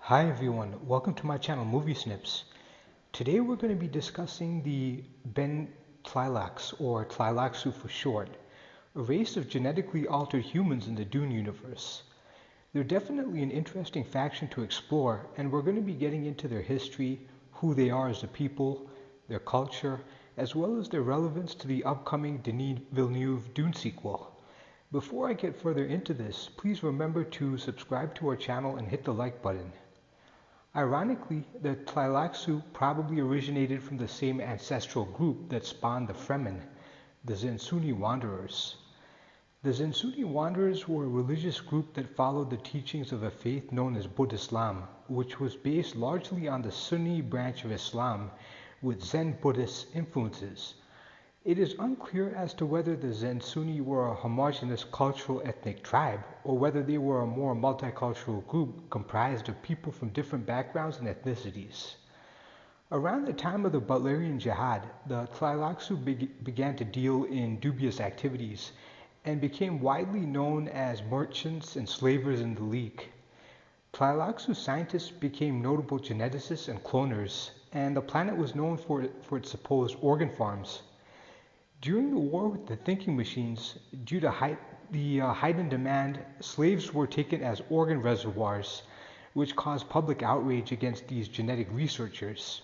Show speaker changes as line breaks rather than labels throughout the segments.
Hi everyone, welcome to my channel Moviesnips. Today we're going to be discussing the Bene Tleilax, or Tleilaxu for short, a race of genetically altered humans in the Dune universe. They're definitely an interesting faction to explore, and we're going to be getting into their history, who they are as a people, their culture, as well as their relevance to the upcoming Denis Villeneuve Dune sequel. Before I get further into this, please remember to subscribe to our channel and hit the like button. Ironically, the Tleilaxu probably originated from the same ancestral group that spawned the Fremen, the Zensunni Wanderers. The Zensunni Wanderers were a religious group that followed the teachings of a faith known as Buddhism, which was based largely on the Sunni branch of Islam with Zen Buddhist influences. It is unclear as to whether the Zensunni were a homogeneous cultural ethnic tribe, or whether they were a more multicultural group comprised of people from different backgrounds and ethnicities. Around the time of the Butlerian Jihad, the Tleilaxu began to deal in dubious activities and became widely known as merchants and slavers in the League. Tleilaxu scientists became notable geneticists and cloners, and the planet was known for its supposed organ farms. During the war with the thinking machines, due to heightened demand, slaves were taken as organ reservoirs, which caused public outrage against these genetic researchers.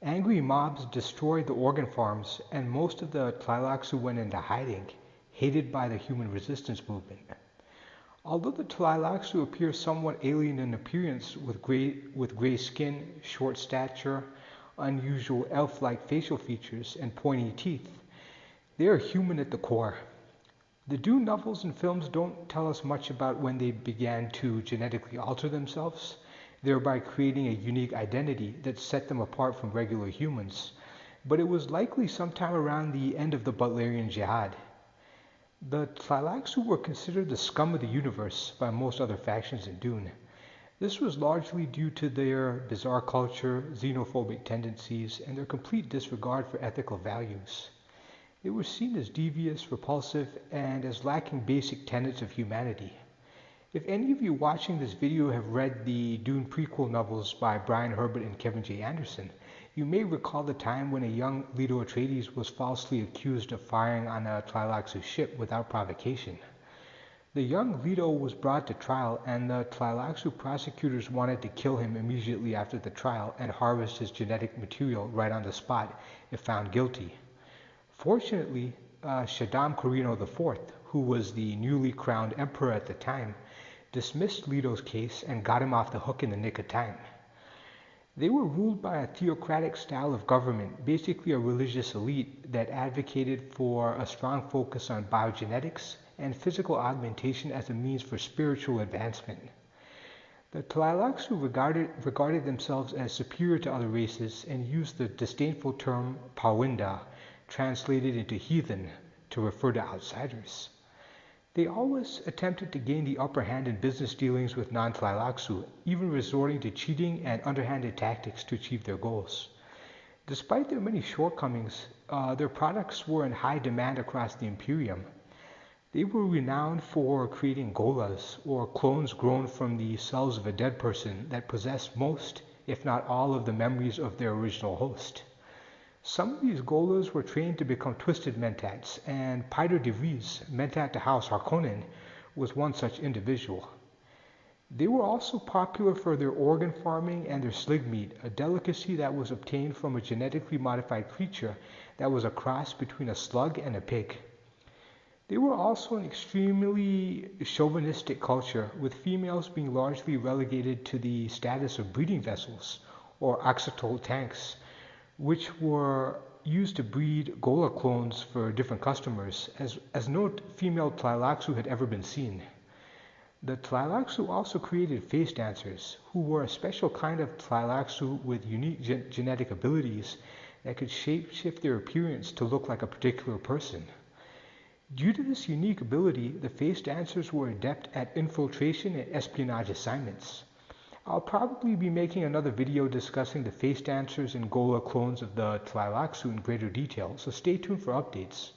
Angry mobs destroyed the organ farms, and most of the Tleilaxu went into hiding, hated by the human resistance movement. Although the Tleilaxu appear somewhat alien in appearance with gray skin, short stature, unusual elf-like facial features, and pointy teeth, they are human at the core. The Dune novels and films don't tell us much about when they began to genetically alter themselves, thereby creating a unique identity that set them apart from regular humans, but it was likely sometime around the end of the Butlerian Jihad. The Tleilaxu were considered the scum of the universe by most other factions in Dune. This was largely due to their bizarre culture, xenophobic tendencies, and their complete disregard for ethical values. They were seen as devious, repulsive, and as lacking basic tenets of humanity. If any of you watching this video have read the Dune prequel novels by Brian Herbert and Kevin J. Anderson, you may recall the time when a young Leto Atreides was falsely accused of firing on a Tleilaxu ship without provocation. The young Leto was brought to trial, and the Tleilaxu prosecutors wanted to kill him immediately after the trial and harvest his genetic material right on the spot if found guilty. Fortunately, Shaddam Corrino IV, who was the newly crowned emperor at the time, dismissed Leto's case and got him off the hook in the nick of time. They were ruled by a theocratic style of government, basically a religious elite that advocated for a strong focus on biogenetics and physical augmentation as a means for spiritual advancement. The Tleilaxu regarded themselves as superior to other races and used the disdainful term Pawinda, translated into heathen, to refer to outsiders. They always attempted to gain the upper hand in business dealings with non-Tleilaxu, even resorting to cheating and underhanded tactics to achieve their goals. Despite their many shortcomings, their products were in high demand across the Imperium. They were renowned for creating gholas, or clones grown from the cells of a dead person that possessed most, if not all, of the memories of their original host. Some of these gholas were trained to become twisted mentats, and Peter de Vries, mentat to House Harkonnen, was one such individual. They were also popular for their organ farming and their slig meat, a delicacy that was obtained from a genetically modified creature that was a cross between a slug and a pig. They were also an extremely chauvinistic culture, with females being largely relegated to the status of breeding vessels, or oxytol tanks, which were used to breed ghola clones for different customers, as no female Tleilaxu had ever been seen. The Tleilaxu also created face dancers, who were a special kind of Tleilaxu with unique genetic abilities that could shape-shift their appearance to look like a particular person. Due to this unique ability, the face dancers were adept at infiltration and espionage assignments. I'll probably be making another video discussing the face dancers and ghola clones of the Tleilaxu in greater detail, so stay tuned for updates.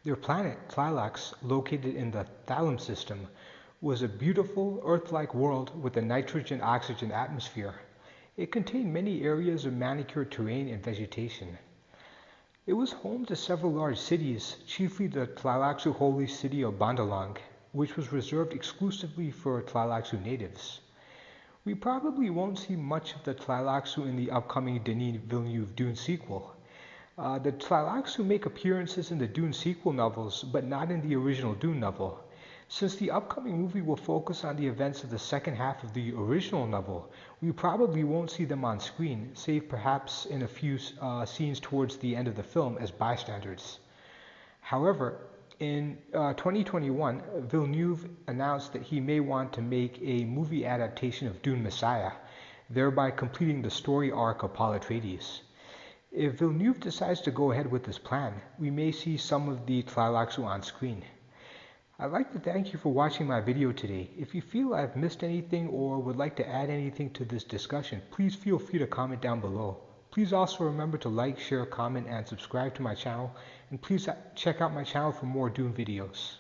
Their planet, Tleilax, located in the Thallam system, was a beautiful Earth-like world with a nitrogen-oxygen atmosphere. It contained many areas of manicured terrain and vegetation. It was home to several large cities, chiefly the Tleilaxu holy city of Bandalang, which was reserved exclusively for Tleilaxu natives. We probably won't see much of the Tleilaxu in the upcoming Denis Villeneuve Dune sequel. The Tleilaxu make appearances in the Dune sequel novels, but not in the original Dune novel. Since the upcoming movie will focus on the events of the second half of the original novel, we probably won't see them on screen, save perhaps in a few scenes towards the end of the film as bystanders. However, in 2021, Villeneuve announced that he may want to make a movie adaptation of Dune Messiah, thereby completing the story arc of Paul Atreides. If Villeneuve decides to go ahead with this plan, we may see some of the Tleilaxu on screen. I'd like to thank you for watching my video today. If you feel I've missed anything or would like to add anything to this discussion, please feel free to comment down below. Please also remember to like, share, comment, and subscribe to my channel, and please check out my channel for more Dune videos.